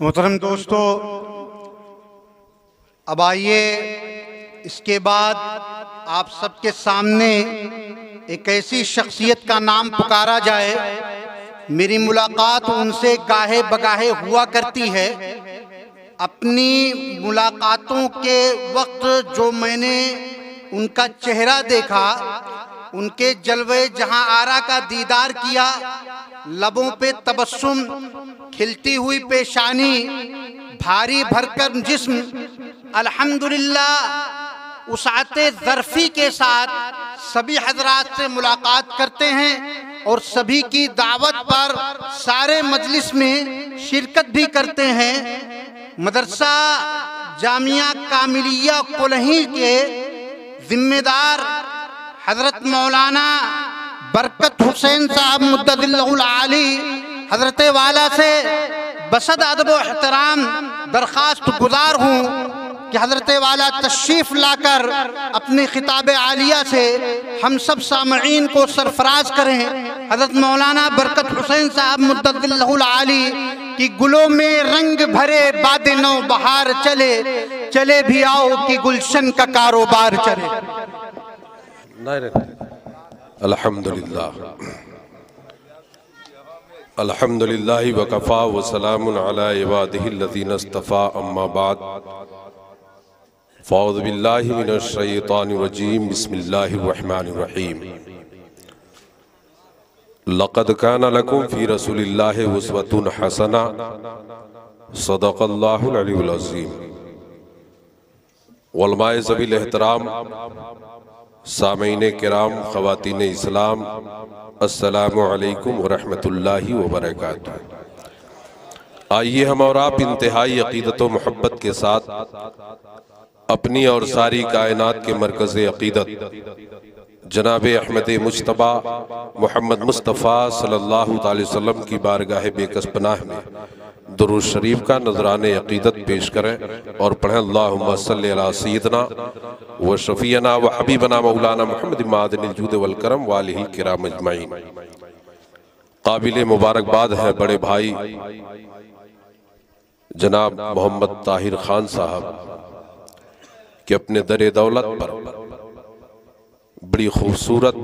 मोहतरम दोस्तों, अब आइए इसके बाद आप सबके सामने एक ऐसी शख्सियत का नाम पुकारा जाए। मेरी मुलाकात उनसे गाहे बगाहे हुआ करती है। अपनी मुलाकातों के वक्त जो मैंने उनका चेहरा देखा, उनके जलवे जहां आरा का दीदार किया, लबों पे तबस्सुम, खिलती हुई पेशानी, भारी भरकम जिस्म, अल्हम्दुलिल्लाह उस आते ज़र्फ़ी के साथ सभी हज़रात से मुलाकात करते हैं और सभी की दावत पर सारे मजलिस में शिरकत भी करते हैं। मदरसा जामिया कामिलिया कोलही के जिम्मेदार हज़रत मौलाना बरकत हुसैन साहब मुद्ददिल्लाहुल आली हज़रत वाला से बसद अदब व एहतराम दरख्वास्त गुजार हूँ कि हज़रत वाला तशरीफ़ लाकर अपनी खिताब आलिया से हम सब सामईन को सरफराज करें। हज़रत मौलाना बरकत हुसैन साहब मुद्ददिल्लाहुल आली कि गुलों में रंग भरे बादे नौ बहार चले, चले भी आओ कि गुलशन का कारोबार चले। अल्हम्दुलिल्लाह अल्हम्दुलिल्लाहि व कफ़ा व सलामुन अला इबादिहिल्लज़ीना इस्तफ़ा अम्मा बाद फ़अऊज़ु बिल्लाहि मिनश शैतानिर रजीम बिस्मिल्लाहिर रहमानिर रहीम। लक़द काना लकुम फ़ी रसूलिल्लाहि उस्वतुन हसना सदक़ल्लाहुल अलीयुल अज़ीम। उलमाए ज़वील एहतराम, सामीन किराम, ख़वातीन इस्लाम, अस्सलामु अलैकुम व रहमतुल्लाहि व बरकातुहू। आइए हम और आप इंतहाई अक़ीदत व मोहब्बत के साथ अपनी और सारी कायनात के मरकज़ अक़ीदत जनाब अहमद मुज्तबा मोहम्मद मुस्तफ़ा सल्लल्लाहु अलैहि वसल्लम की बारगाह बेकस पनाह में दुरूद शरीफ का नजराने अक़ीदत पेश करें और पढ़ें अल्लाहुम्मा सल्लि अला सय्यिदना व शफ़ीअना व हबीबना मौलाना मुहम्मद मादनिल जूद वल करम व आलिहि किराम अजमईन। काबिल मुबारकबाद है बड़े भाई जनाब मोहम्मद ताहिर खान साहब कि अपने दरे दौलत पर बड़ी खूबसूरत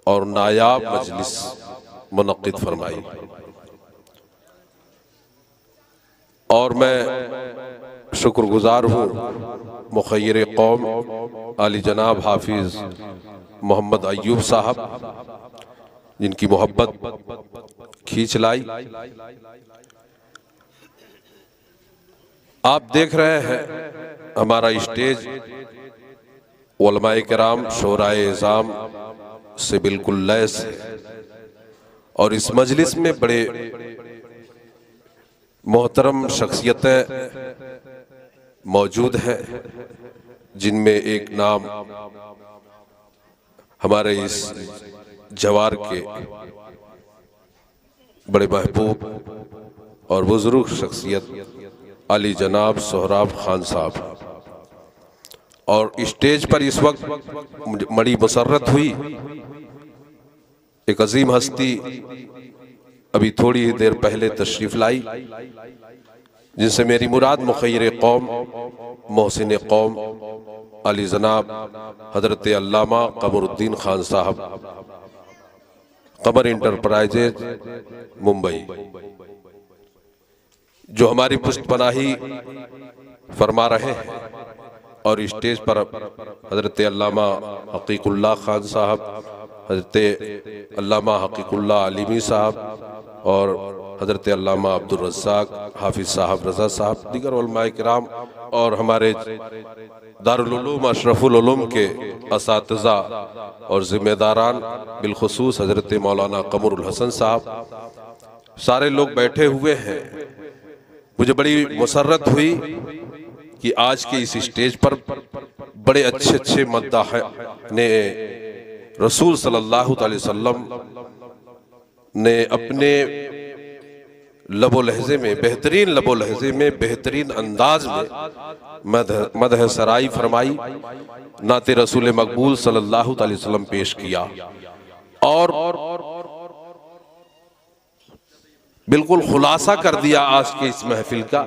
और नायाब मजलिस मुनक़्क़िद फरमाई और मैं शुक्रगुजार हूँ मुख़य्यिर कौम आली जनाब हाफिज़ मोहम्मद अय्यूब साहब जिनकी मोहब्बत खींच लाई। आप देख रहे हैं हमारा स्टेज उलमाए किराम शोराए इज़ाम से बिल्कुल लैस है और इस मजलिस में बड़े मोहतरम शख्सियतें मौजूद हैं जिनमें एक नाम हमारे इस जवार के बड़े महबूब और बुजुर्ग शख्सियत अली जनाब सोहराब खान साहब। और स्टेज पर इस वक्त बड़ी मुसर्रत हुई एक अजीम हस्ती अभी थोड़ी ही देर पहले तशरीफ लाई जिनसे मेरी मुराद मुख़य्यिर कौम मोहसिन कौम अली जनाब हजरत अल्लामा क़मरुद्दीन खान साहब क़मर इंटरप्राइजेज मुंबई जो हमारी पुष्टपनाही फरमा रहे हैं और स्टेज पर हजरत अल्लामा हक़ीक़ुल्लाह खान साहब, हजरत अल्लामा हक़ीक़ुल्लाह आलिमी साहब और हजरत अल्लामा अब्दुल रज़्ज़ाक़ हाफिज़ साहब रज़ा साहब, दीगर उलमाए किराम और हमारे दारुल उलूम अशरफुल उलूम के असातिज़ा और ज़िम्मेदारान बिलख़ुसूस हजरत मौलाना क़मरुल हसन साहब, सारे लोग बैठे हुए हैं। मुझे बड़ी मुसर्रत हुई कि आज के इस स्टेज पर बड़े अच्छे अच्छे मद्दाह ने रसूल सल्लल्लाहु अलैहि वसल्लम ने अपने लबो लहजे में, बेहतरीन लबो लहजे में, बेहतरीन अंदाज में मदह सराई फरमाई, नाते रसूल मकबूल सल्लल्लाहु अलैहि वसल्लम पेश किया। और बिल्कुल खुलासा कर दिया आज के इस महफिल का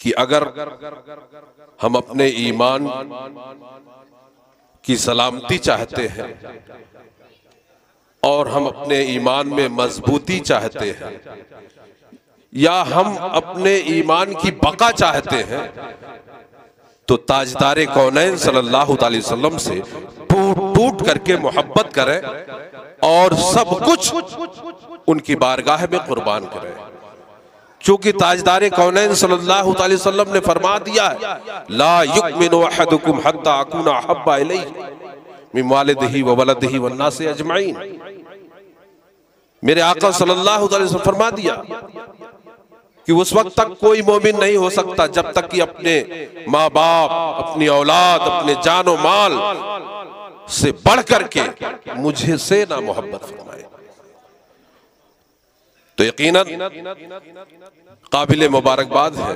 कि अगर हम अपने ईमान की सलामती चाहते हैं और हम अपने ईमान में मजबूती चाहते हैं या हम अपने ईमान की बका चाहते हैं तो ताजदारे कौनैन सल्लल्लाहु अलैहि वसल्लम से टूट टूट करके मोहब्बत करें और सब कुछ उनकी बारगाह में कुर्बान करें, क्योंकि ताजदारे कौनैन सल्लल्लाहु अलैहि वसल्लम ने फरमा दिया है ला युमिनु अहदुकुम हत्ता अकूना अहब्बा इलैहि मिन वालिदिही व वलदिही वन्नासि अजमईन। मेरे आका सल्लल्लाहु अलैहि वसल्लम फरमा दिया कि उस वक्त तक कोई मोमिन नहीं हो सकता जब तक कि अपने माँ बाप, अपनी औलाद, अपने जानो माल से बढ़ करके मुझे से ना मोहब्बत फरमाए। तो यकीनन काबिल मुबारकबाद है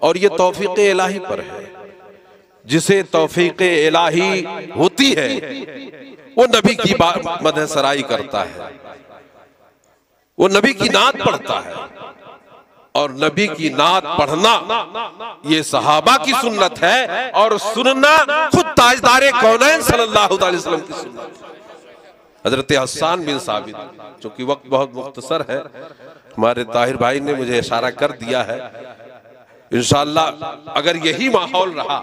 और ये तौफीक इलाही पर है। जिसे तौफीक इलाही होती है वो नबी की मदह सराई करता है, वो नबी की नात पढ़ता है और नबी की नात पढ़ना ये सहाबा की सुन्नत है और सुनना खुद ताजदारे कौनैन सल्लल्लाहु अलैहि वसल्लम की सुन्नत है। हजरत हसन बिन साबित, चूंकि वक्त बहुत मुख्तसर है, हमारे ताहिर भाई ने मुझे इशारा कर दिया है, इंशाअल्लाह अगर यही माहौल रहा,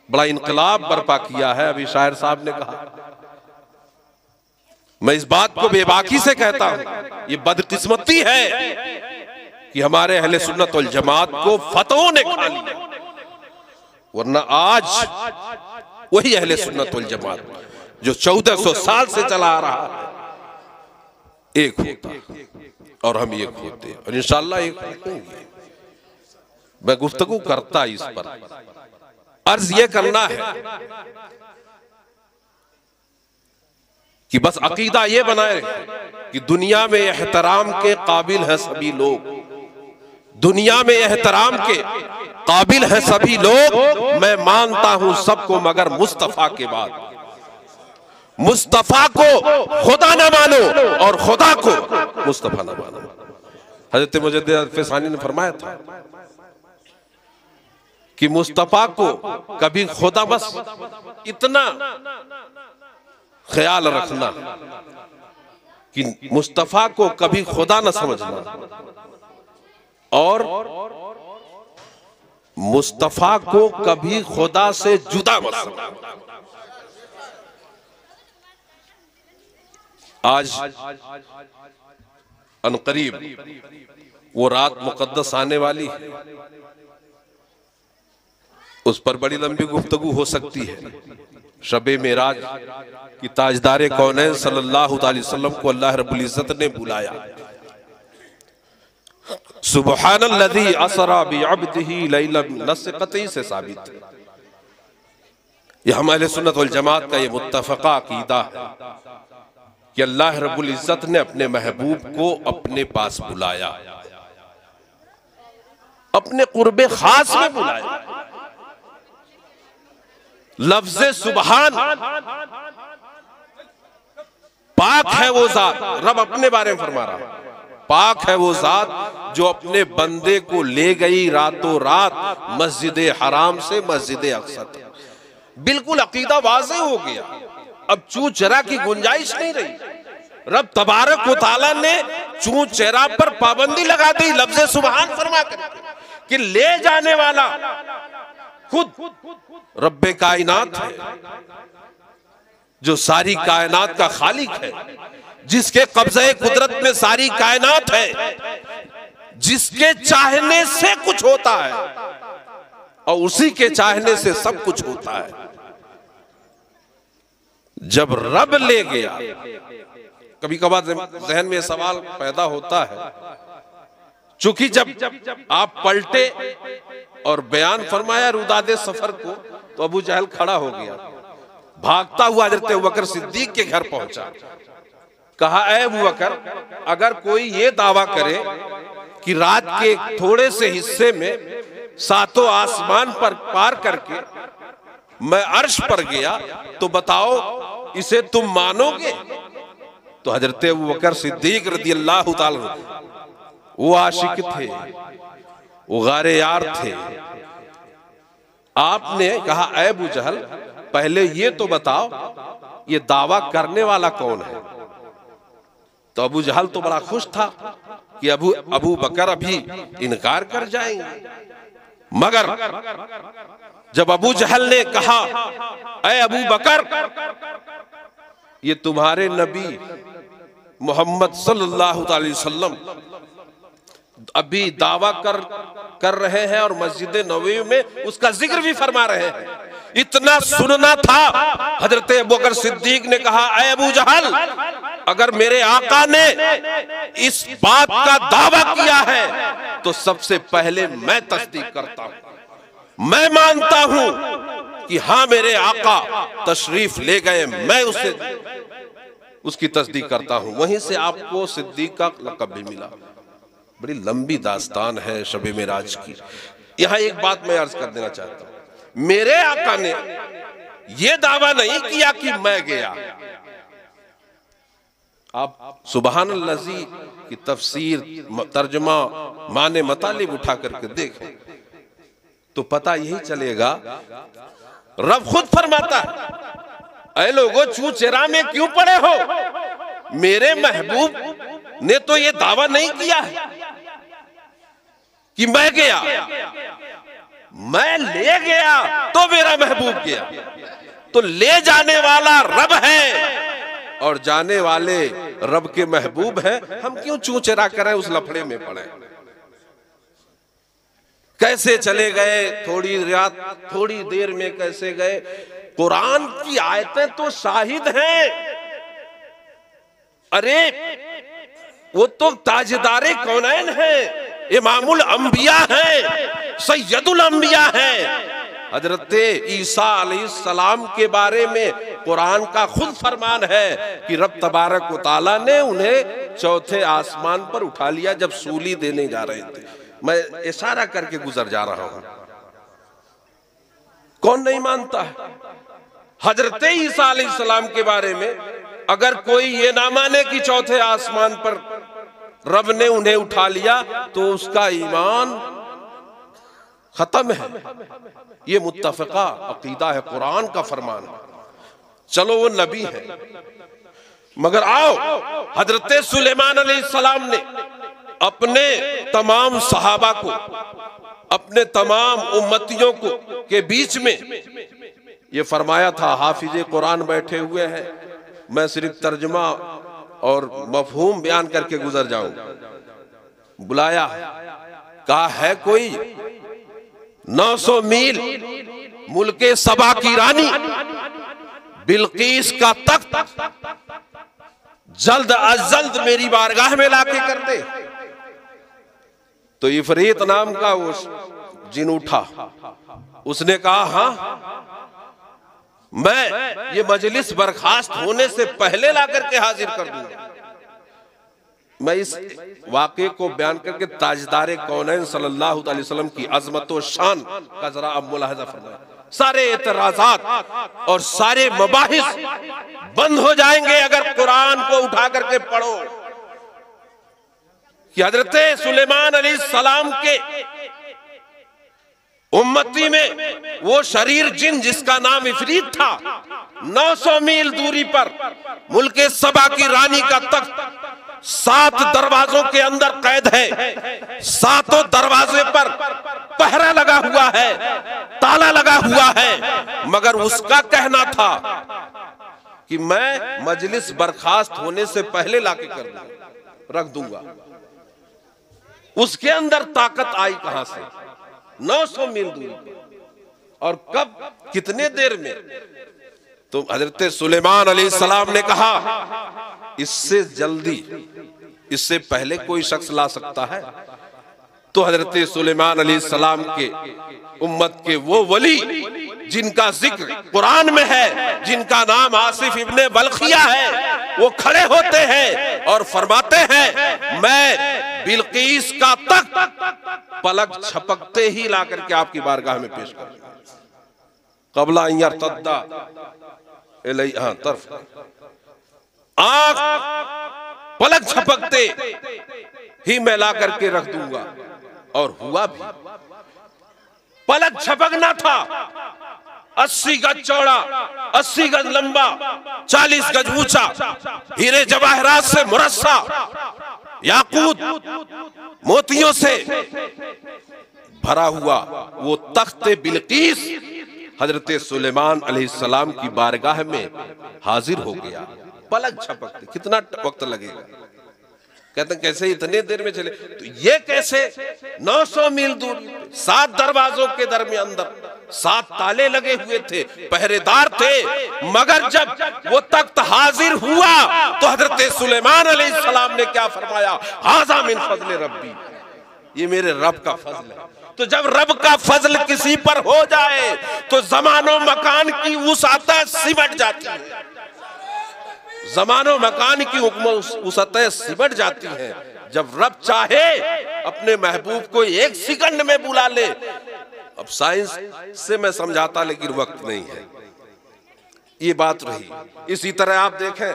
बड़ा इनकलाब बर्पा किया है। अभी शायर साहब ने कहा, मैं इस बात को बेबाकी से कहता हूं, ये बदकिस्मती है कि हमारे अहले सुन्नत वल जमात को फतवों ने खा लिया, वरना आज वही अहले सुन्नत वल जमात जो 1400 साल से चला आ रहा है एक होता और हम एक होते और इंशाअल्लाह एक होंगे। मैं गुफ्तगू करता इस पर, अर्ज ये करना है कि बस अकीदा ये बनाए कि दुनिया में एहतराम के काबिल है सभी लोग, दुनिया में एहतराम के काबिल है सभी लोग, मैं मानता हूं सबको मगर मुस्तफा के बाद। मुस्तफा को खुदा न मानो और खुदा को मुस्तफा न मानो। हजरत मुजद्दिद फैसानी ने फरमाया था कि मुस्तफा को कभी खुदा, बस इतना ख्याल रखना कि मुस्तफा को कभी खुदा न समझना और मुस्तफा को कभी खुदा से जुदा मत समझना। आज अनकरीब वो रात मुकद्दस आने वाली है, उस पर बड़ी लंबी गुफ्तगू हो सकती है। शबे मेराज की ताजदारे कौनैन सल्लल्लाहु अलैहि वसल्लम को अल्लाह रब्बुल इज्जत ने बुलाया। सुब्हानल्लज़ी असरा बिअब्दिही लैलन नस्क़ती से साबित है। यह हमारे सुन्नत वल जमात का ये मुत्तफ़क़ा अक़ीदा है कि अल्लाह रब्बुल इज्जत ने अपने महबूब को अपने पास बुलाया, अपने कुर्बे खास में बुलाया। लफ्ज़े सुबहान, पाक है वो जात, रब अपने बारे में फरमा रहा, पाक है वो जात जो अपने बंदे को ले गई रातों रात मस्जिद हराम से मस्जिद अक़सा तक। बिल्कुल अकीदा वाज़ेह हो गया, अब चू चरा की गुंजाइश नहीं रही। रब तबारक व तआला ने चू चरा पर पाबंदी लगा दी लफ्ज़े सुबहान फरमा कर कि ले जाने वाला खुद रब्बे कायनात है, जो सारी कायनात का खालिक है, जिसके कब्ज़े कुदरत में सारी कायनात है, जिसके चाहने से कुछ होता है और उसी के चाहने से सब कुछ होता है। जब रब ले गया, कभी कभार जहन में सवाल पैदा होता है, चूंकि जब आप पलटे और बयान फरमाया रुदादे सफर को, तो अबू जहल खड़ा हो गया, भागता हुआ हज़रत अबू बकर सिद्दीक के घर पहुंचा। कहा, ऐ अबू बकर, अगर कोई ये दावा करे कि रात के थोड़े से हिस्से में सातों आसमान पर पार करके मैं अर्श पर गया, तो बताओ इसे तुम मानोगे? तो हजरत अबू बकर सिद्दीक रज़ी अल्लाह ताला वो आशिक थे, वो गारे यार थे। आपने कहा ऐ अबू जहल पहले ये तो बताओ ये दावा करने वाला कौन है। तो अबू जहल तो बड़ा खुश था कि अबू बकर अभी इनकार कर जाएंगे, मगर जब अबू जहल ने कहा ऐ अबू बकर ये तुम्हारे नबी मोहम्मद सल्लल्लाहु अलैहि वसल्लम अभी दावा कर रहे हैं और मस्जिद नबवी में उसका जिक्र भी फरमा रहे हैं, इतना सुनना था। हजरत अबू बकर सिद्दीक ने कहा ऐ अबू जहल अगर मेरे आका ने इस बात का दावा किया है तो सबसे पहले मैं तस्दीक करता हूं, मैं मानता हूं कि हाँ मेरे आका तशरीफ ले गए, मैं उसकी तस्दीक करता हूं। वहीं से आपको सिद्दीक का लक़ब भी मिला। बड़ी लंबी दास्तान है शब मेराज की। यहां एक बात मैं अर्ज कर देना चाहता हूं, मेरे आका ने यह दावा नहीं किया कि मैं गया। आप सुबहान अल्लाज़ी की तफसीर तर्जुमा माने मतालिब उठा करके देखें तो पता यही चलेगा। रब खुद फरमाता है ऐ लोगों चू चेरा में क्यों पड़े हो, मेरे महबूब ने तो ये दावा नहीं किया कि मैं गया, मैं ले गया तो मेरा महबूब गया। तो ले जाने वाला रब है और जाने वाले रब के महबूब हैं, हम क्यों चू चेरा करें उस लफड़े में पड़े। कैसे चले गए, थोड़ी रात थोड़ी देर में कैसे गए, कुरान की आयतें तो शाहिद हैं। अरे वो तो ताजदारे कौनैन है, इमामुल अंबिया है, सैयदुल अंबिया है। हजरत ईसा अलैहिस्सलाम के बारे में कुरान का खुद फरमान है कि रब तबारक व तआला ने उन्हें चौथे आसमान पर उठा लिया जब सूली देने जा रहे थे। मैं इशारा करके गुजर जा रहा हूं, कौन नहीं मानता है। हजरत ईसा अलैहिस्सलाम के बारे में अगर कोई ये ना माने कि चौथे आसमान पर रब ने उन्हें उठा लिया तो उसका ईमान खत्म है। ये मुत्तफिका अकीदा है, कुरान का फरमान है। चलो वो नबी है, मगर आओ हजरत सुलेमान अलैहिस्सलाम ने अपने तमाम सहाबा को, अपने तमाम उम्मतियों को के बीच में ये फरमाया था। हाफिज कुरान बैठे हुए हैं, मैं सिर्फ तर्जुमा और मफहूम बयान करके गुजर जाऊं। बुलाया, कहा है कोई 900 मील मुल्के सबा की रानी बिल्कीस का तख्त जल्द अज जल्द मेरी बारगाह में लाके कर दे। तो इफरीत नाम का वो जिन उठा, उसने कहा हाँ मैं ये मजलिस बर्खास्त होने से पहले लाकर के हाजिर कर दूंगा। मैं इस वाक़े को बयान करके ताजदारे कौनैन सल्लल्लाहु अलैहि वसल्लम की अजमत व शान का जरा अब मुलाहजा फरमाएं। सारे एतराजात और सारे मबाहिस बंद हो जाएंगे अगर कुरान को उठा करके पढ़ो कि हजरत सुलेमान अलैहिस्सलाम के उम्मती में वो शरीर जिन जिसका नाम इफरीत था 900 मील दूरी पर मुल्के सबा की रानी का तख्त 7 दरवाजों के अंदर कैद है। 7 दरवाजे पर पहरा लगा हुआ है, ताला लगा हुआ है, मगर उसका कहना था कि मैं मजलिस बर्खास्त होने से पहले लाके कर दूंगा, रख दूंगा। उसके अंदर ताकत आई कहां से? 900 मील दूरी, और कब, कितने देर में? तो हजरत सुलेमान अलैहिस्सलाम ने कहा इससे जल्दी, इससे पहले कोई शख्स ला सकता है? तो हजरत सुलेमान अलैहिस्सलाम के उम्मत के वो वली जिनका जिक्र कुरान में है, जिनका नाम आसिफ इब्ने बल्खिया है, वो खड़े होते हैं और फरमाते हैं मैं बिल्कीस का तख्त पलक छपकते ही ला करके आपकी बारगाह में पेश कर कबला तरफ। आंख पलक झपकते ही मैं ला करके रख दूंगा। और हुआ भी, पलक झपकना था। 80 गज चौड़ा, 80 गज लंबा, 40 गज ऊंचा, हीरे जवाहरात से मुरस्सा, याकूत मोतियों से भरा हुआ वो तख्ते बिल्कीस हजरत सुलेमान अलैहिस्सलाम की बारगाह में हाजिर हो गया। पलक झपकते, कितना वक्त लगेगा? कहते हैं कैसे इतने देर में चले? तो ये कैसे 900 मील दूर, 7 दरवाजों के दरमियान अंदर 7 ताले लगे हुए थे, पहरेदार थे, मगर जब वो तख्त हाजिर हुआ तो हजरत सुलेमान अलैहिस्सलाम ने क्या फरमाया? हाज़ा मिन फज़्ल रब्बी, ये मेरे रब का फजल है। तो जब रब का फजल किसी पर हो जाए तो जमानो मकान की वुसअत सिमट जाती है, जमानो मकान की वुसअत सिमट जाती है। जब रब चाहे अपने महबूब को 1 सेकंड में बुला ले। अब साइंस से मैं समझाता लेकिन वक्त नहीं है, ये बात रही। इसी तरह आप देखें,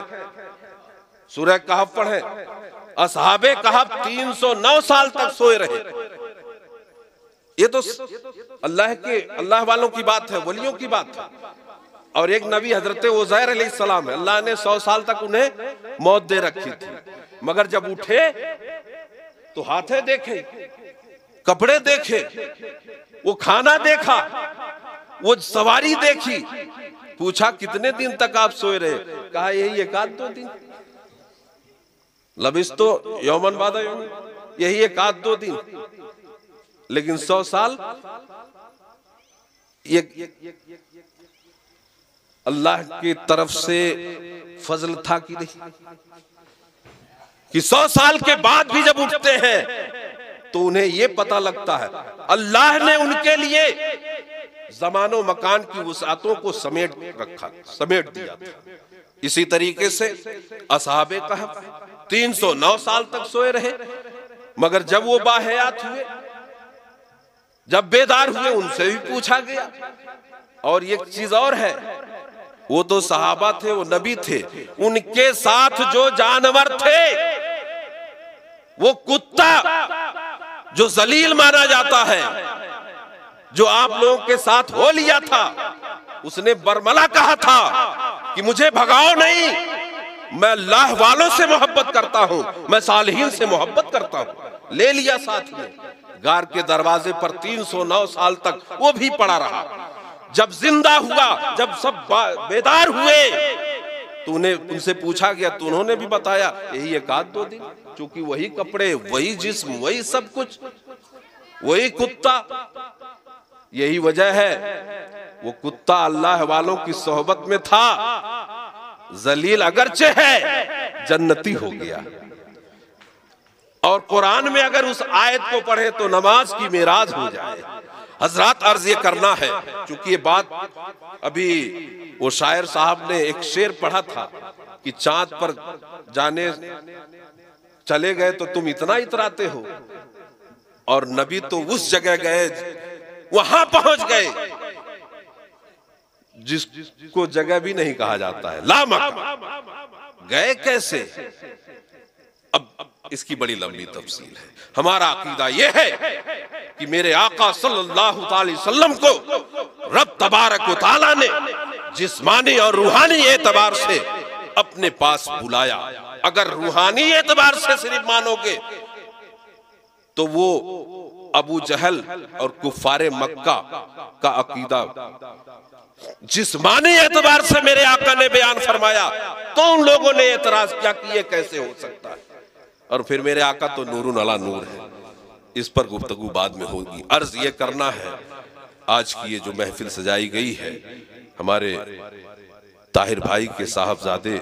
सूरह कहफ पढ़ें, असहाबे कहफ 309 साल तक सोए रहे। ये तो अल्लाह वालों की बात है, वलियों की बात है। और एक नबी हजरत उज़ैर अलैहिस्सलाम है, अल्लाह ने 100 साल तक उन्हें मौत दे रखी थी, मगर जब उठे तो हाथें देखे, कपड़े देखे, वो खाना देखा, वो सवारी देखी। पूछा कितने दिन तक आप सोए रहे? कहा यही 1-2 दिन, लबिस्तो यौमन बाद यौमन, यही 1-2 दिन। लेकिन 100 साल ये अल्लाह की तरफ से फजल था कि नहीं, कि 100 साल के बाद भी जब उठते हैं तो उन्हें यह पता लगता है अल्लाह ने उनके लिए जमानो मकान की वुसअतों को समेट दिया था। इसी तरीके से असहाबे कहफ 309 साल तक सोए रहे, मगर जब वो बाहयात हुए, जब बेदार हुए, उनसे भी पूछा गया। और एक चीज और है, वो तो सहाबा थे, वो नबी थे, उनके साथ जो जानवर थे, वो कुत्ता जो जलील माना जाता है, जो आप लोगों के साथ हो लिया था, उसने बरमला कहा था कि मुझे भगाओ नहीं, मैं अल्लाह वालों से मोहब्बत करता हूं, मैं सालिहीन से मोहब्बत करता हूं। ले लिया साथ में, गार के दरवाजे पर 309 साल तक वो भी पड़ा रहा। जब जिंदा हुआ, जब सब बेदार हुए तो उनसे पूछा गया, तो उन्होंने भी बताया यही 1-2 दिन, क्योंकि वही कपड़े, वही जिस्म, वही सब कुछ, वही कुत्ता। यही वजह है वो कुत्ता अल्लाह वालों की सोहबत में था, जलील अगरचे है, जन्नती हो गया। और कुरान में अगर उस आयत को पढ़े तो नमाज की मेराज हो जाए। हजरात अर्ज ये करना है, क्योंकि ये बात अभी वो शायर साहब ने एक शेर पढ़ा था कि चांद पर जाने चले गए तो तुम इतना इतराते हो, और नबी तो उस जगह गए, वहां पहुंच गए जिसको जगह भी नहीं कहा जाता है, लामक गए कैसे? अब इसकी बड़ी लंबी तफसील है। हमारा अकीदा यह है कि मेरे आका सल्लल्लाहु अलैहि वसल्लम को रब तबारक व तआला ने जिस्मानी और रूहानी एतबार से अपने पास बुलाया। अगर रूहानी एतबार से सिर्फ मानोगे तो वो अबू जहल और कुफारे मक्का का अकीदा जिस्मानी एतबार से मेरे आका ने बयान फरमाया, तो उन लोगों ने एतराज किया कि ये कैसे हो सकता है। और फिर मेरे आका तो नूरुन अला नूर है, इस पर गुफ्तगू बाद में होगी। अर्ज ये करना है, आज की ये जो महफिल सजाई गई है, हमारे ताहिर भाई के साहबजादे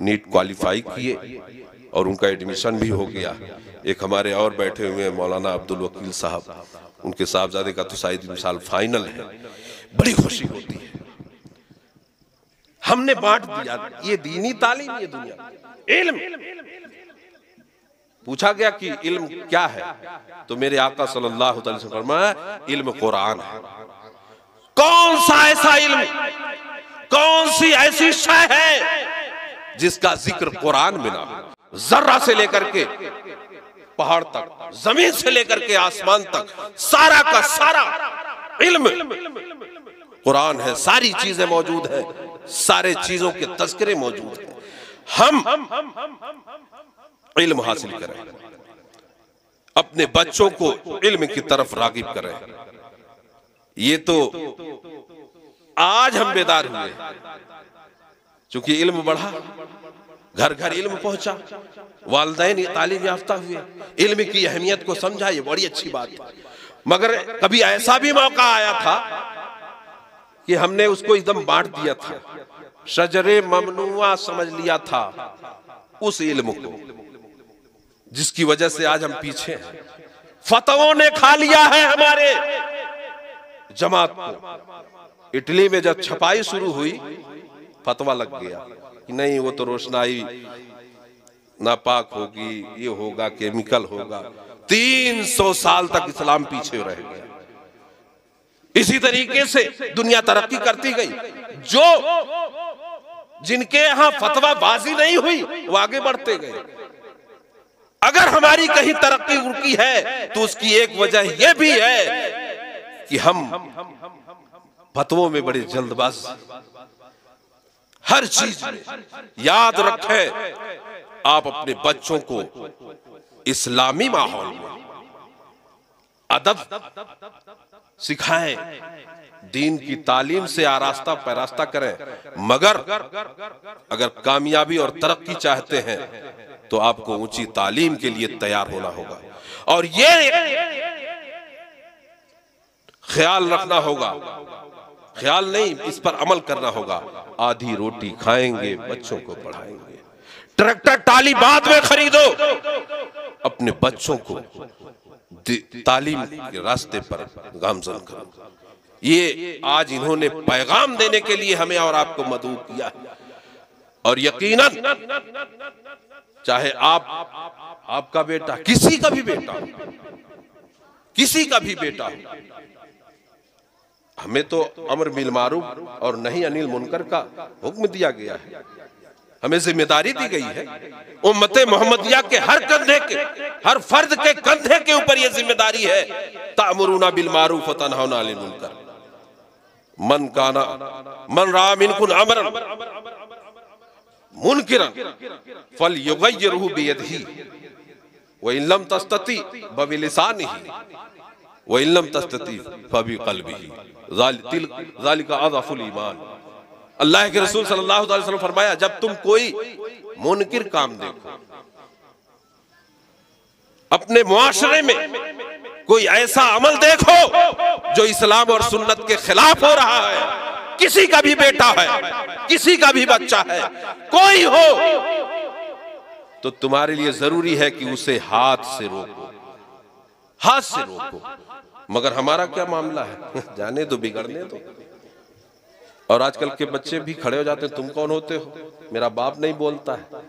नीट क्वालिफाई किए और उनका एडमिशन भी हो गया। एक हमारे और बैठे हुए मौलाना अब्दुल वकील साहब, उनके साहबजादे का तो शायद मिसाल फाइनल है। बड़ी खुशी होती है, हमने बांट दिया ये दीनी तालीम, ये दुनिया इल्म। पूछा गया कि इल्म क्या है, तो मेरे आका सल्लल्लाहु अलैहि वसल्लम फरमाया इल्म कुरान है। कौन सा ऐसा इल्म, कौन सी ऐसी शय है जिसका जिक्र कुरान में ना हो। जर्रा से लेकर के पहाड़ तक, जमीन से लेकर के आसमान तक, सारा का सारा इल्म कुरान है। सारी चीजें मौजूद है, सारे चीजों के तज़किरे मौजूद है। हम इल्म हासिल करें, अपने बच्चों को इल्म की तरफ रागिब करें। ये तो आज हम बेदार हुए, चूंकि इल्म बढ़ा, घर घर इल्म पहुंचा, वालिदैन तालीम याफ्ता हुए, इल्म की अहमियत को समझा, ये बड़ी अच्छी बात है। मगर कभी ऐसा भी मौका आया था कि हमने उसको एकदम बांट दिया था, शजरे ममनुआ समझ लिया था उस इल्म को, जिसकी वजह से आज हम पीछे हैं। फतवों ने खा लिया है हमारे जमात को। इटली में जब छपाई शुरू हुई, फतवा लग गया कि नहीं, वो तो रोशनाई नापाक होगी, ये होगा, केमिकल होगा। 300 साल तक इस्लाम पीछे रह गया। इसी तरीके से दुनिया तरक्की करती गई। जो जिनके यहां फतवाबाजी नहीं हुई वो आगे बढ़ते गए। अगर हमारी कहीं तरक्की रुकी है तो उसकी एक वजह यह भी है कि हम फतवों में बड़े जल्दबाज। हर चीज में याद रखें, आप अपने बच्चों को इस्लामी माहौल में अदब सिखाएं, दीन की तालीम से आरास्ता पैरास्ता करें। मगर अगर कामयाबी और तरक्की चाहते हैं तो आपको ऊंची तालीम के लिए तैयार होना होगा, और ये ख्याल रखना होगा, ख्याल नहीं, इस पर अमल करना होगा। आधी रोटी खाएंगे, बच्चों को पढ़ाएंगे। ट्रैक्टर टाली बाद में खरीदो, अपने बच्चों को तालीम के रास्ते पर गामजन करो। ये आज इन्होंने पैगाम देने के लिए हमें और आपको मदऊ किया है। और यकीनन चाहे आपका बेटा, किसी का भी बेटा, किसी का भी बेटा, हमें तो अम्र बिल मारूफ और नहीं अनिल मुनकर का हुक्म दिया गया है। हमें जिम्मेदारी दी गई है। उम्मते मोहम्मदिया के हर कंधे के, हर फर्द के कंधे के ऊपर यह जिम्मेदारी है। तामुरूना बिल मारूफ व तनहौना अनिल मुनकर। मन रआ मिनकुम अमरन मुनकिरन फलयुगय्यिरहु बियदिही व इन लम तस्तती बिलिसानिही व इन लम तस्तती फबिक़ल्बिही ज़ालिका अज़अफ़ुल ईमान। अल्लाह के रसूल सल्लल्लाहु अलैहि वसल्लम फरमाया, जब तुम कोई मुनकिर काम देखो, अपने मुआशरे में कोई ऐसा अमल देखो जो इस्लाम और सुन्नत के खिलाफ हो रहा है, किसी का भी बेटा है, किसी का भी बच्चा है, कोई हो, तो तुम्हारे लिए जरूरी है कि उसे हाथ से रोको, हाथ से रोको। मगर हमारा क्या मामला है, जाने दो, बिगड़ने दो। और आजकल के बच्चे भी खड़े हो जाते हैं, तुम कौन होते हो, मेरा बाप नहीं बोलता है।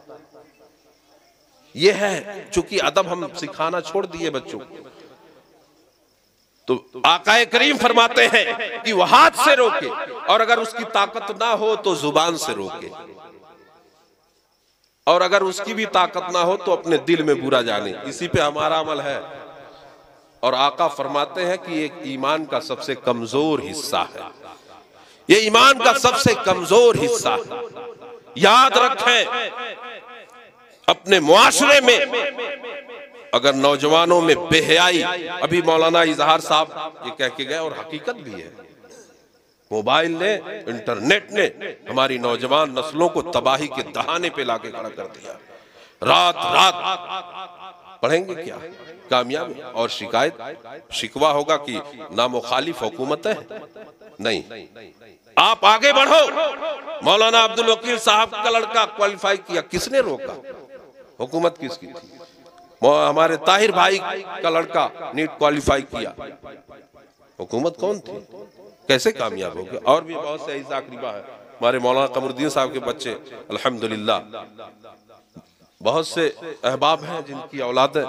यह है, चूंकि अदब हम सिखाना छोड़ दिए बच्चों को। तो आकाए करीम फरमाते हैं कि वह हाथ से रोके, और अगर उसकी ताकत ना हो तो जुबान से रोके, और अगर उसकी भी ताकत ना हो तो अपने दिल में बुरा जाने। इसी पे हमारा अमल है। और आका फरमाते हैं कि एक ईमान का सबसे कमजोर हिस्सा है, ये ईमान का सबसे कमजोर हिस्सा है। याद रखें, अपने मुआशरे में अगर नौजवानों में बेहयाई, अभी मौलाना इजहार साहब ये कह के गए और हकीकत भी है, मोबाइल ने, इंटरनेट ने हमारी नौजवान नस्लों को तबाही के दहाने पे लाके खड़ा कर दिया। रात रात पढ़ेंगे क्या, कामयाब। और शिकायत शिकवा होगा कि नामुखालिफ हुकूमत है। नहीं, आप आगे बढ़ो। मौलाना अब्दुल वकील साहब का लड़का क्वालिफाई किया, किसने रोका, हुकूमत किसकी थी। हमारे ताहिर भाई का लड़का नीट क्वालिफाई किया, हुकूमत कौन थी, कैसे कामयाब हो गया। और भी बहुत से ऐसा तकरीबा है। हमारे मौलाना कमरुद्दीन साहब के बच्चे अल्हम्दुलिल्लाह, बहुत से अहबाब हैं जिनकी औलादें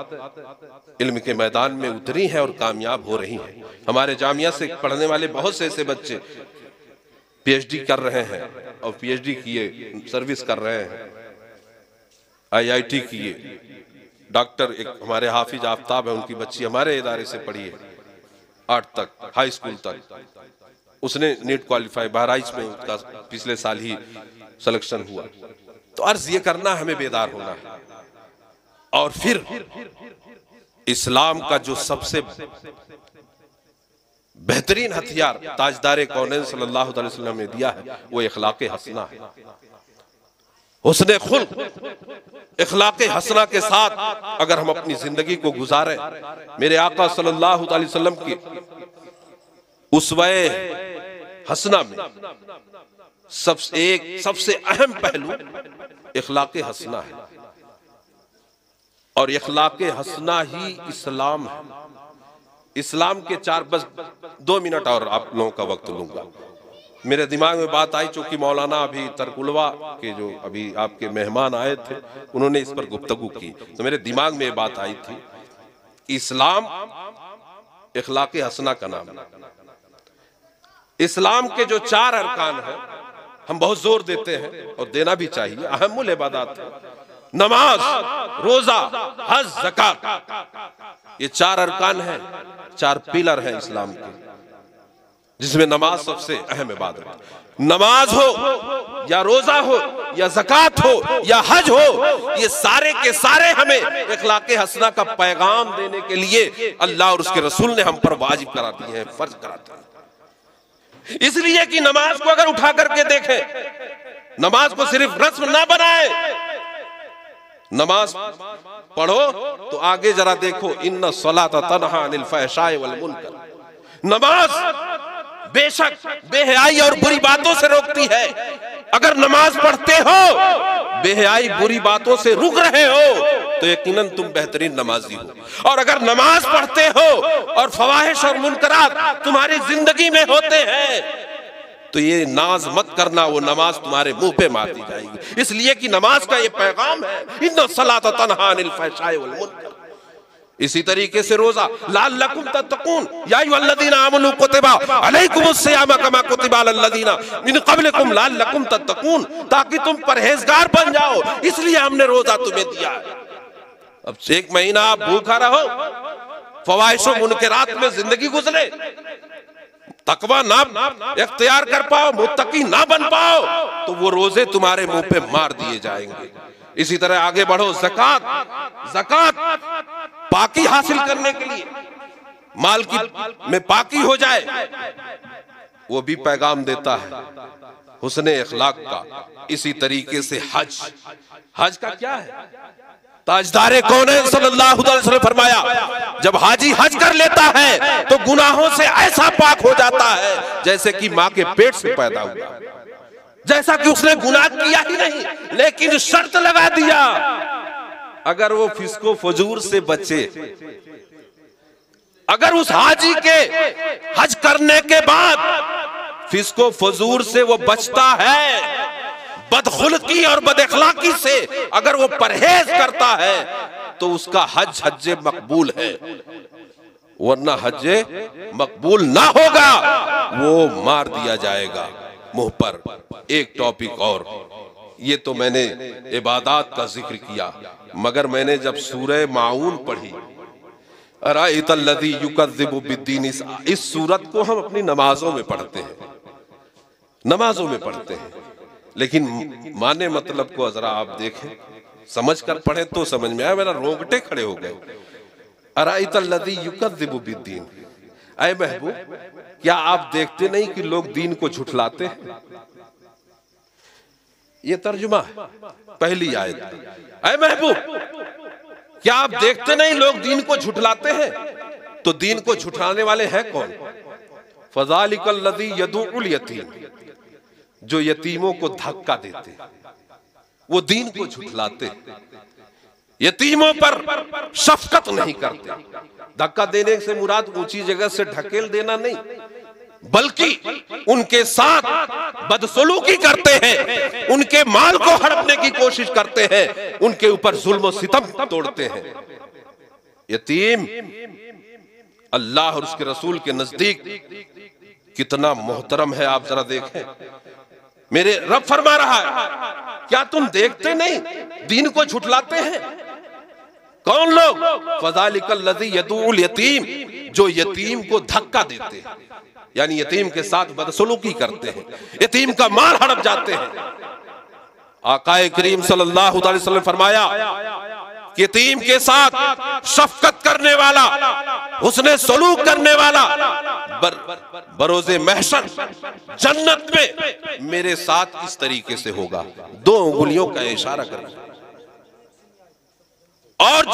इल्म के मैदान में उतरी हैं और कामयाब हो रही हैं। हमारे जामिया से पढ़ने वाले बहुत से ऐसे बच्चे पीएचडी कर रहे हैं और पीएचडी किए सर्विस कर रहे हैं। IIT की है, डॉक्टर एक हमारे हाफिज आफ्ताब है, उनकी बच्ची हमारे इदारे से पढ़ी है 8 तक, हाई स्कूल तक। उसने नीट क्वालिफाई बहराइच में, उसका पिछले साल ही सिलेक्शन हुआ। तो अर्ज ये करना, हमें बेदार होना है। और फिर इस्लाम का जो सबसे बेहतरीन हथियार ताजदारे कौनैन सल्लल्लाहु अलैहि वसल्लम ने दिया है, वो इखलाक़े हसना है। हुस्ने खुल्क़, इखलाक़े हसना के साथ अगर हम अपनी जिंदगी को गुजारें, मेरे आका सल्लल्लाहु अलैहि वसल्लम की उसवे हसना में सबसे अहम पहलू इखलाक़े हसना है। और इखलाक़े हसना ही इस्लाम है। इस्लाम के चार, बस 2 मिनट और आप लोगों का वक्त लूंगा। मेरे दिमाग में बात आई, चूंकि मौलाना अभी तरकुलवा के जो अभी आपके मेहमान आए थे, उन्होंने इस पर गुफ्तगू की, तो मेरे दिमाग में बात आई थी। इस्लाम इखलाक़े हसना का नाम है। इस्लाम के जो 4 अरकान हैं, हम बहुत जोर देते हैं और देना भी चाहिए, अहमुल इबादत है, नमाज, रोजा, हज, ज़कात। ये 4 अरकान हैं, 4 पिलर हैं इस्लाम के, जिसमें नमाज सबसे अहम इबादत है। नमाज हो या रोजा हो या ज़कात हो या हज हो, ये सारे के सारे हमें इखलाक़े हसना का पैगाम देने के लिए अल्लाह और उसके रसूल ने हम पर वाजिब करा दिए हैं, फर्ज करा दिए। इसलिए कि नमाज को अगर उठा करके देखें, नमाज को सिर्फ रस्म ना बनाए, नमाज पढ़ो तो आगे जरा देखो, इन्ना सलात तनहा अनिल फहशाए वल मुनकर। नमाज बेशक बेहयाई और बुरी बातों से रोकती है। अगर नमाज पढ़ते हो, बेहयाई बुरी बातों से रुक रहे हो, तो यकीनन तुम बेहतरीन नमाजी हो। और अगर नमाज पढ़ते हो और फवाहिश और मुनकरात तुम्हारी जिंदगी में होते हैं, तो ये नाज मत करना, वो नमाज तुम्हारे मुंह पे मार दी जाएगी। इसलिए कि नमाज का ये पैगाम है, इन्ना सलात तनहा अनिल फहशाए वल मुनकर। इसी तरीके से रोजा, लअल्लकुम तत्तकून या अय्युहल्लज़ीना आमनू कुतिबा अलैकुमुस सियाम कमा कुतिबा अलल्लज़ीना मिन क़ब्लिकुम लअल्लकुम तत्तकून, ताकि तुम परहेजगार बन जाओ, इसलिए हमने रोजा तुम्हें दिया है। अब 1 महीना आप भूखा रहो, फवाहिश और मुनकरात में जिंदगी गुजरे, तकवा ना इख्तियार कर पाओ, मुत्तकी ना बन पाओ, तो वो रोजे तुम्हारे मुंह पे मार दिए जाएंगे। इसी तरह आगे बढ़ो, ज़कात पाकी हासिल करने के लिए, माल की में पाकी हो जाए, वो भी पैगाम देता है हुस्ने इखलाक का। इसी तरीके से हज का क्या है? ताजदारे कौनैन सल्लल्लाहु अलैहि वसल्लम फरमाया, जब हाजी हज कर लेता है तो गुनाहों से ऐसा पाक हो जाता है जैसे कि माँ के पेट से पैदा हुआ, जैसा कि उसने गुनाह किया ही नहीं, लेकिन शर्त लगा दिया, अगर वो फिस्को फजूर से बचे, अगर उस हाजी के हज करने के बाद फिस्को फजूर से वो बचता है, बदखुल्की और बदअखलाकी से अगर वो परहेज करता है, तो उसका हज मकबूल है, वरना हज मकबूल ना होगा, वो मार दिया जाएगा मुंह पर। एक टॉपिक और, ये तो मैंने इबादत का जिक्र किया, मगर मैंने जब सूरह माऊन पढ़ी, अराइतल्लज़ी युकज़्ज़िबु बिद्दीन, इस सूरत को हम अपनी नमाजों में पढ़ते हैं, नमाजों में पढ़ते हैं, लेकिन माने मतलब को जरा आप देखें, समझ कर पढ़े तो समझ में आया। मेरा रोंगटे खड़े हो गए। अराइतल्लज़ी युकज़्ज़िबु बिद्दीन, ऐ महबूब, क्या आप देखते नहीं कि लोग दीन को झुठलाते हैं? ये तर्जुमा है पहली आयत। ऐ महबूब, क्या आप देखते नहीं लोग दीन को झुठलाते हैं? तो दीन को झुठलाने वाले हैं कौन? फ़ज़ालिकल्लज़ी यदुउल यतीम, जो यतीमों को धक्का देते, वो दीन को झुठलाते, यतीमों पर शफकत नहीं करते। धक्का देने से मुराद ऊंची जगह से ढकेल देना नहीं, बल्कि उनके साथ बदसलूकी करते हैं, उनके माल को हड़पने की कोशिश करते हैं, उनके ऊपर जुल्म और सितम तोड़ते हैं। यतीम अल्लाह और उसके रसूल के नजदीक कितना मोहतरम है, आप जरा देखें। मेरे रब फरमा रहा है, क्या तुम देखते नहीं दीन को झुठलाते हैं? कौन लोग? फज़ालिकल लज़ी यदूल यतीम, जो यतीम को धक्का देते हैं, यानी यतीम के साथ बदसलूकी करते हैं, यतीम का माल हड़प जाते हैं। आकाए करीम सल्लल्लाहु अलैहि वसल्लम फरमाया कि यतीम के साथ शफकत करने वाला, उसने सलूक करने वाला बरोज़े महशर जन्नत में मेरे साथ इस तरीके से होगा। 2 उंगलियों का इशारा करें। और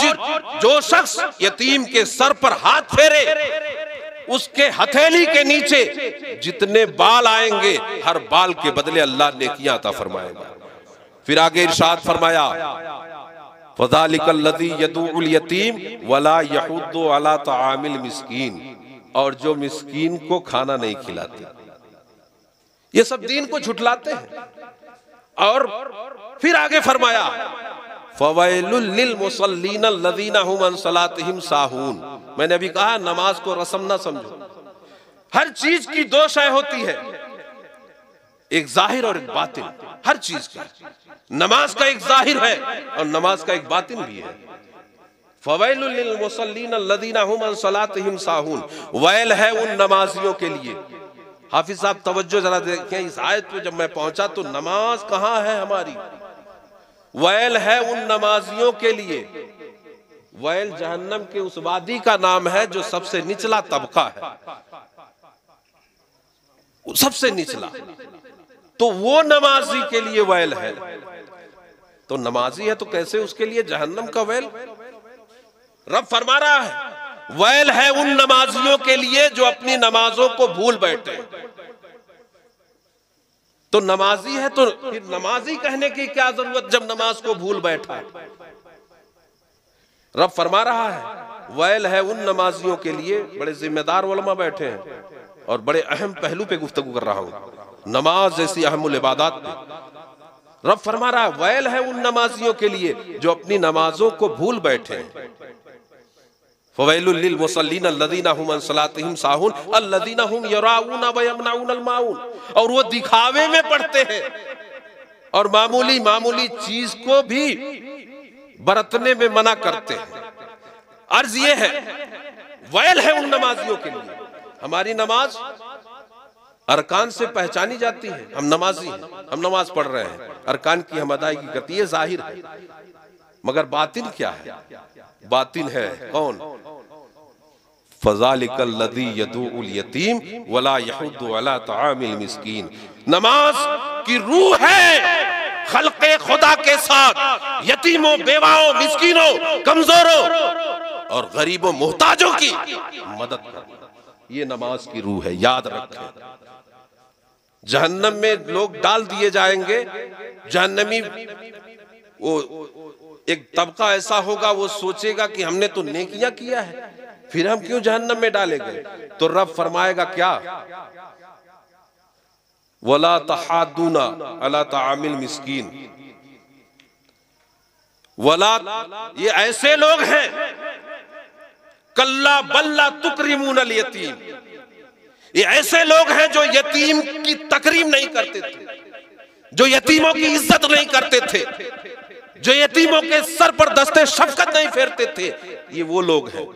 जो शख्स यतीम के सर पर हाथ फेरे, उसके हथेली के नीचे जितने बाल आएंगे, हर बाल के बदले अल्लाह नेकियां अता फरमाएगा। फिर आगे इरशाद फरमाया फ़ज़ालिकल लज़ी यदूल यतीम वला यहुद्दु अला तआमिल मिस्कीन, और जो मिस्कीन को खाना नहीं खिलाते। ये सब दीन को झुठलाते हैं। और फिर आगे फरमाया फ़वैलुल लिल मुसल्लीन अल्लज़ीना हुम अन सलातिहिम साहून। मैंने अभी कहा नमाज को रस्म ना समझो। हर चीज की 2 शय होती है, एक जाहिर और एक बातिन। हर चीज का, नमाज का एक जाहिर है और नमाज का एक बातिन भी है। फ़वैलुल लिल मुसल्लीन अल्लज़ीना हुम अन सलातिहिम साहून, वैल है उन नमाजियों के लिए। हाफिज साहब तवज्जो जरा देखें, इस आयत पे जब मैं पहुंचा तो नमाज कहां है हमारी? वैल है उन नमाजियों के लिए। वैल जहन्नम के उस वादी का नाम है जो सबसे निचला तबका है, सबसे निचला। तो वो नमाजी के लिए वैल है। तो नमाजी है तो कैसे उसके लिए जहन्नम का वैल? रब फरमा रहा है वैल है उन नमाजियों के लिए जो अपनी नमाजों को भूल बैठे। तो नमाजी है तो फिर नमाजी कहने की क्या जरूरत जब नमाज को भूल बैठा? रब फरमा रहा है वैल है उन नमाजियों के लिए। बड़े जिम्मेदार उलमा बैठे हैं और बड़े अहम पहलू पे गुफ्तगू कर रहा हूं, नमाज जैसी अहमुल इबादत पे। रब फरमा रहा है वैल है उन नमाजियों के लिए जो अपनी नमाजों को भूल बैठे। फ़वैलुल लिल मुसल्लीन अल्लज़ीना हुम अन सलातिहिम साहून अल्लज़ीना हुम यराऊना व यमनऊनल माऊन, और वो दिखावे में पढ़ते हैं और मामूली मामूली चीज को भी बरतने में मना करते हैं। अर्ज ये है वैल है उन नमाजियों के लिए। हमारी नमाज अरकान से पहचानी जाती है, हम नमाजी हैं, हम नमाज पढ़ रहे हैं, अरकान की हम अदायगी करती है, जाहिर है। मगर बातिन क्या है? बातिन है कौन? फ़ज़ालिकल लज़ी यदूल यतीम वला यहुद्दु अला तआमिल मिस्कीन। नमाज की रूह है खल्क़े खुदा के साथ यतीमों, बेवाओं, मिस्कीनों, कमजोरों और गरीबों, मोहताजों की मदद करना। ये नमाज की रूह है, याद रखें। जहन्नम में लोग डाल दिए जाएंगे। जहन्नमी वो एक तबका ऐसा होगा, वो सोचेगा कि हमने तो नेकियां किया है, फिर हम क्यों जहन्नम में डाले गए? तो रब फरमाएगा क्या? वला तहादूना अला तआमिल मिस्कीन। वला, ये ऐसे लोग हैं कल्ला बल्ला तुकरिमून अल यतीम, ये ऐसे लोग हैं जो यतीम की तकरीम नहीं करते थे, जो यतीमों की इज्जत नहीं करते थे, जो यतीमों के सर पर दस्ते शफकत नहीं फेरते थे। ये वो लोग हैं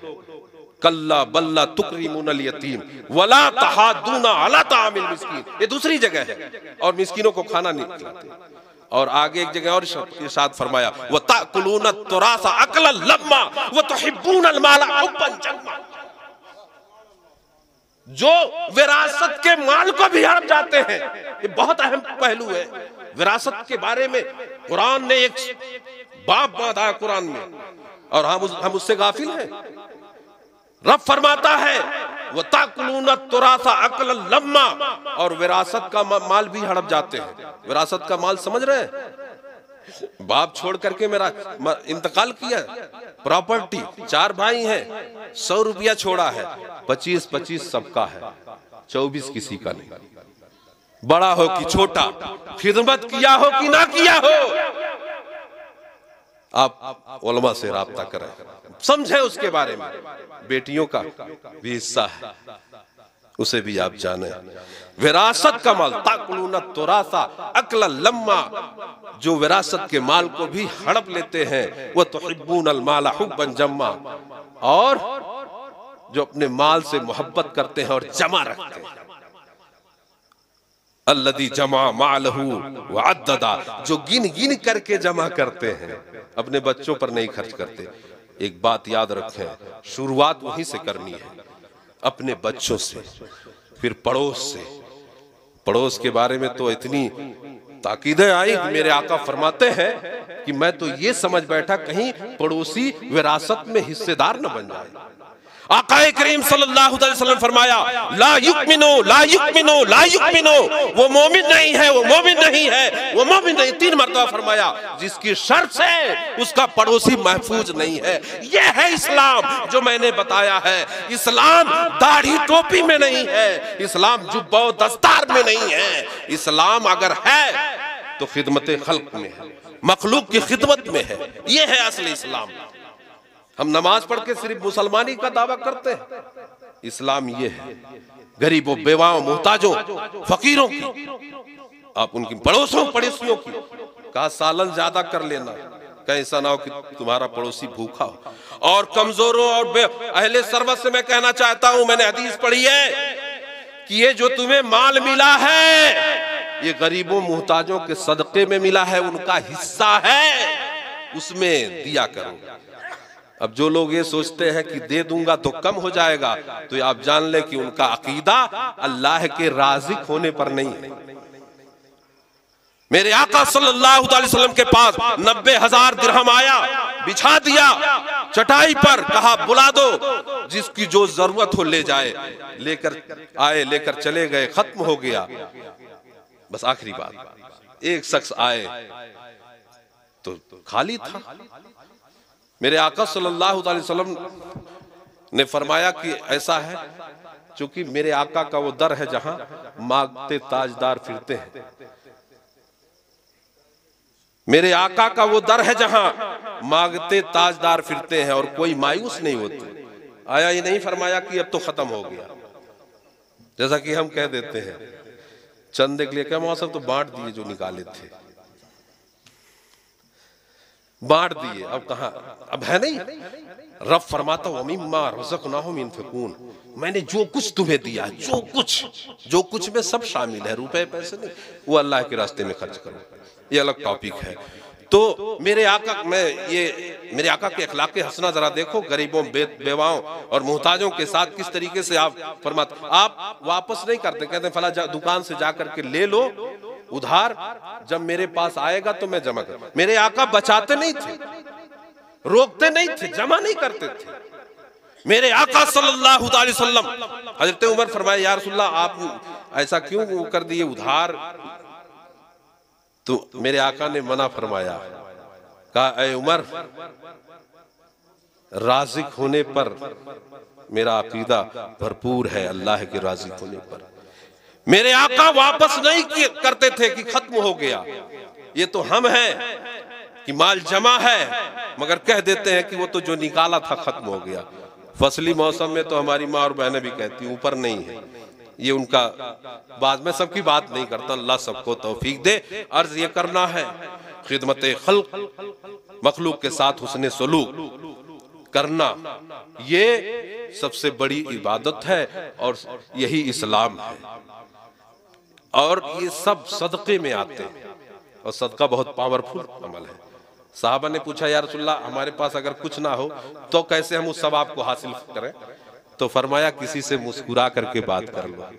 कल्ला बल्ला तुकरिमून अल यतीम वला तहादूना अला तआमिल मिस्कीन। ये दूसरी जगह है, और मिस्कीनों को खाना नहीं खिलाते। और आगे एक जगह और इरशाद फरमाया व ताकुलून तुरासा अकलन लम्मा व तुहिब्बूनल माला हुब्बन जम्मा। जो विरासत के माल को भी हड़प जाते हैं। ये बहुत अहम पहलू है। विरासत के बारे में कुरान ने एक बाब बांधा कुरान में, और हम उससे गाफिल हैं। रब फरमाता है वो ताकुलून तुरासा अकलन लम्मा, और विरासत का माल भी हड़प जाते हैं। विरासत का माल समझ रहे हैं? बाप छोड़ करके मेरा इंतकाल किया, प्रॉपर्टी, 4 भाई हैं, 100 रुपया छोड़ा है, 25-25 सबका है, 24 किसी का नहीं। बड़ा हो कि छोटा, खिदमत किया हो कि ना किया हो, आप उलमा से राब्ता करें, समझें उसके बारे में। बेटियों का भी हिस्सा है, उसे भी आप जाने। विरासत का माल ताकुलून तुरासा अकलन लम्मा, जो विरासत के माल को भी हड़प लेते हैं, वह तुहिब्बूनल माल हुब्बन जम्मा, और जो अपने माल से मोहब्बत करते हैं और जमा रखते हैं। अल्लदी जमा मालहू व अद्ददा, जो गिन गिन करके जमा करते हैं, अपने बच्चों पर नहीं खर्च करते। एक बात याद रखें, शुरुआत वहीं से करनी है, अपने बच्चों से, फिर पड़ोस से। पड़ोस के बारे में तो इतनी ताकीदें आई, मेरे आका फरमाते हैं कि मैं तो ये समझ बैठा कहीं पड़ोसी विरासत में हिस्सेदार न बन जाए। आकाए करीम सल्लल्लाहु अलैहि वसल्लम फरमाया, ला युक्मिनो ला युक्मिनो ला युक्मिनो, वो मोमिन नहीं है, वो मोमिन नहीं है, वो मोमिन नहीं। 3 मरतबा फरमाया, जिसकी शर्त है उसका पड़ोसी महफूज नहीं है। यह है इस्लाम जो मैंने बताया है। इस्लाम दाढ़ी टोपी में नहीं है, इस्लाम जुब्बा दस्तार में नहीं है। इस्लाम अगर है तो खिदमत खल्क में है, मखलूक की खिदमत में है। यह है असली इस्लाम। हम नमाज पढ़ के सिर्फ मुसलमानी का दावा करते हैं, इस्लाम ये है गरीबों, बेवाओं, मोहताजों, फकीरों की, आप उनकी पड़ोसों पड़ोसियों की। कहा सालन ज्यादा कर लेना, कहीं ऐसा ना हो कि तुम्हारा पड़ोसी भूखा हो। और कमजोरों और अहले सरवत से मैं कहना चाहता हूं, मैंने हदीस पढ़ी है कि ये जो तुम्हें माल मिला है, ये गरीबों मोहताजों के सदके में मिला है, उनका हिस्सा है, उसमें दिया करो। अब जो लोग ये सोचते हैं कि दे दूंगा तो कम हो जाएगा, तो आप जान लें कि उनका अकीदा अल्लाह के राज़िक होने पर नहीं है। मेरे आका सल्लल्लाहु अलैहि वसल्लम के पास 90,000 दिरहम आया, बिछा दिया चटाई पर, कहा बुला दो, जिसकी जो जरूरत हो ले जाए। लेकर आए, लेकर चले गए, खत्म हो गया। बस आखिरी बात, एक शख्स आए तो खाली था। मेरे आका सल्लल्लाहु अलैहि वसल्लम ने फरमाया कि ऐसा है, चूंकि मेरे आका का वो दर है जहां मांगते ताजदार फिरते हैं। मेरे आका का वो दर है जहां मांगते ताजदार फिरते हैं और कोई मायूस नहीं होते। आया ये नहीं फरमाया कि अब तो खत्म हो गया, जैसा कि हम कह देते हैं चंदे के लिए, क्या मौसम तो बांट दिए जो निकाले थे, बांट दिए, अब कहां, अब है नहीं। रब फरमाता हूं मिम्मा रज़क़नाहुम युनफ़िक़ून, मैंने जो कुछ तुम्हें दिया, जो कुछ में सब शामिल है, रुपए पैसे नहीं, वो अल्लाह के रास्ते में खर्च करो। ये अलग टॉपिक है। तो मेरे आका, मेरे आका के अखलाक हसना जरा देखो, गरीबों, बेवाओं और मोहताजों के साथ किस तरीके से आप फरमाते। आप वापस नहीं करते, कहते फला दुकान से जा करके ले लो उधार, जब मेरे पास आएगा तो मैं जमा कर। मेरे आका बचाते नहीं थे, रोकते नहीं थे, जमा नहीं करते थे। मेरे आका सल्लल्लाहु अलैहि वसल्लम, हजरत उमर फरमाया, या रसूलल्लाह आप ऐसा क्यों कर दिए उधार? तो मेरे आका ने मना फरमाया, कहा ऐ उमर, राज़िक होने पर मेरा अकीदा भरपूर है, अल्लाह के राज़िक होने पर। मेरे आका वापस नहीं करते थे कि खत्म हो गया। ये तो हम हैं कि माल जमा है, मगर कह देते हैं कि वो तो जो निकाला था खत्म हो गया। फसली मौसम में तो हमारी माँ और बहनें भी कहती ऊपर नहीं है, ये उनका बाद में, सबकी बात नहीं करता, अल्लाह सबको तौफीक दे। अर्ज ये करना है, खिदमत खल्क, मखलूक के साथ हुस्ने सलूक करना, ये सबसे बड़ी इबादत है और यही इस्लाम है। और ये सब सदक़े में आते हैं, और सदका बहुत पावरफुल अमल है। साहबा ने पूछा, या रसूलल्लाह हमारे पास अगर कुछ ना हो तो कैसे हम उस सवाब को हासिल करें? तो फरमाया, किसी से मुस्कुरा करके बात कर लो,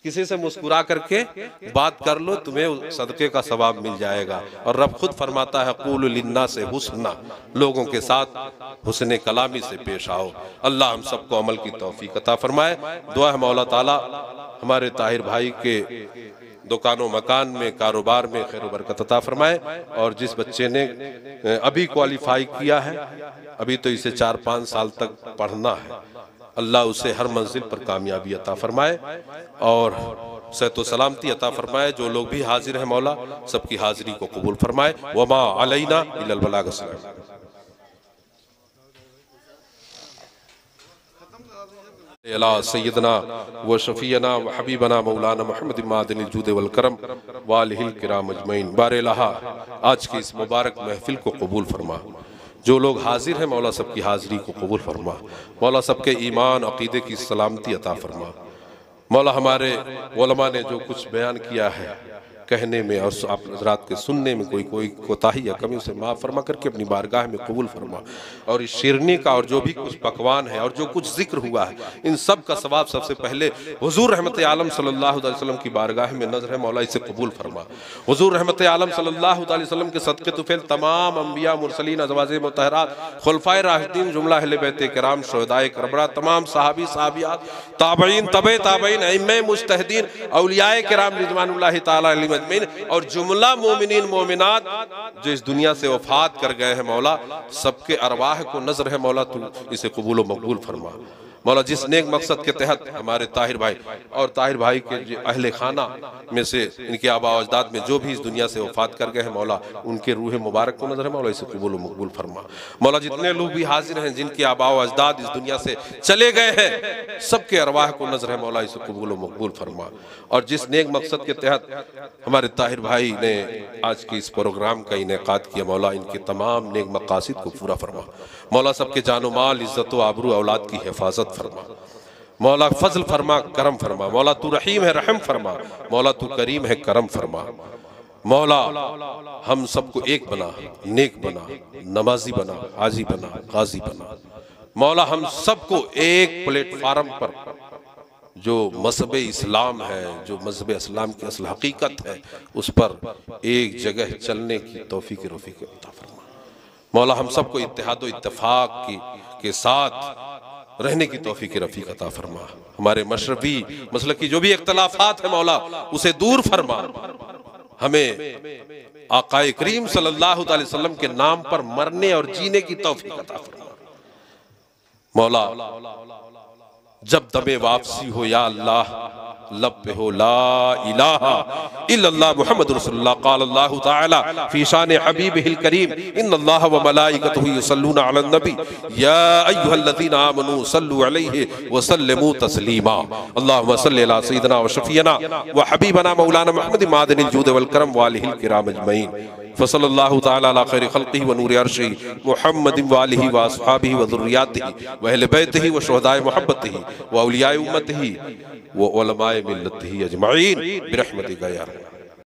किसी से मुस्कुरा करके बात कर लो, तुम्हें सदके का सवाब मिल जाएगा। और रब खुद फरमाता है, क़ूलू लिन्नास से हुस्ना, लोगों के साथ हुस्ने कलामी से पेश आओ। अल्लाह हम सबको अमल की तौफीक अता फरमाए। दुआ है मौला ताला हमारे ताहिर भाई के दुकानों मकान में, कारोबार में खैर बरकत अता फरमाए। और जिस बच्चे ने अभी क्वालिफाई किया है, अभी तो इसे 4-5 साल तक पढ़ना है, अल्लाह उसे हर मंजिल पर कामयाबी अता फरमाए और सेहत व सलामती अता फरमाए। जो लोग भी हाजिर हैं मौला, सबकी हाजिरी को कबूल फरमाए। वमा अलैना इल्लल बलाग। अला सय्यदना व शफीना व हबीबना मौलाना मोहम्मद मादिन जुद वल करम वालिहिल किराम अजमईन। बारहा आज की इस मुबारक महफिल को कबूल फरमा। जो लोग हाजिर हैं मौला सबकी हाजिरी को कबूल फरमा। मौला सबके ईमान अकीदे की सलामती अता फरमा। मौला हमारे उलमा ने जो कुछ बयान किया है कहने में और आप हज़रात के सुनने में कोई कोताही या कमी उसे माफ़ फरमा करके अपनी बारगाह में कबूल फरमा। और इस शिरनी का और जो भी कुछ पकवान है और जो कुछ जिक्र हुआ है इन सब का सवाब सबसे पहले हुजूर रहमत आलम सल्लल्लाहु अलैहि वसल्लम की बारगाह में नजर है मौला इसे कबूल फरमा। हुजूर रहमत आलम सल्लल्लाहु अलैहि वसल्लम के सदक़े तुफ़ैल तमाम अंबिया मुरसलीन अज़वाजे मुतहरात खुलफ़ाए राशिदीन जुमला अहले बैत किराम शुहदाए करबला तमाम सहाबी सहाबियात ताबईन तबे ताबईन अइम्मे मुज्तहिदीन औलियाए किराम रिज़वानुल्लाहि तआला अलैहिम और जुमला मोमिनीन मोमिनात जो इस दुनिया से वफात कर गए हैं मौला सबके अरवाह को नजर है मौला तू इसे कबूल व मकबूल फरमा। मौला जिस नेक मकसद के तहत हमारे ताहिर भाई और ताहिर भाई के अहले खाना में से इनके आबा अजदाद में जो भी इस दुनिया से वफात कर गए हैं मौला उनके रूह मुबारक को नजर है मौला इसे कबूल व मकबूल फरमा। मौला जितने लोग भी हाजिर हैं जिनके आबा अजदाद इस दुनिया से चले गए हैं सबके अरवाह को नजर है मौला इसे कबूल व मकबूल फरमा। और जिस नेक मकसद के तहत हमारे ताहिर भाई ने आज की इस प्रोग्राम का इनेकाद किया मौला इनके तमाम नेक मकासिद को पूरा फरमा। मौला सबके जानो माल इज्जत व आबरू औलाद की हिफाजत फरमा। मौला फजल फरमा करम फरमा। मौला तू रहीम है रहम फरमा। मौला तू करीम है करम फरमा। मौला हम सबको एक बना, नेक बना, नमाजी बना, हाजी बना, गाजी बना। मौला हम सबको एक प्लेटफार्म पर जो मज़हब इस्लाम है, जो मज़हब इस्लाम की असल हकीकत है उस पर एक जगह चलने की तौफीक रफ़ीक अता फरमा। मौला हम सबको इत्तेहाद व इत्तेफाक के साथ रहने की तौफीक रफ़ीक अता फरमा। हमारे मशरबी मसलक की जो भी इख्तलाफात है मौला उसे दूर फरमा। हमें आकाए करीम सल्लल्लाहु अलैहि वसल्लम के नाम पर मरने और जीने की तौफीक अता फरमा। मौला जब दमे वापसी हो या अल्लाह लब पे हो ला इलाहा इल्लल्लाह मुहम्मद रसूलुल्लाह क़ाल अल्लाहु तआला फी शान हबीबिहिल करीम इन्नल्लाह व मलाइकतहु युसल्लूना अलन नबी या अय्युहल्लज़ीना आमनू सल्लु अलैहि व सल्लिमू तस्लीमा। अल्लाहुम्मा सल्लि अला सय्यिदिना व शफीना व हबीबना मौलाना मुहम्मद मादिनिल जूद वल करम व आलिहिल किराम अजमईन। फसल्लल्लाहु तआला अला खैरि खल्क़िही व नूरि अर्शिही मुहम्मदिन व आलिही व अस्हाबिही व ज़ुर्रिय्यतिही व अहले बैतिही व शुहदाए मुहब्बतिही व औलियाए उम्मतिही व उलमाए मिल्लतिही अजमईन बिरहमतिका या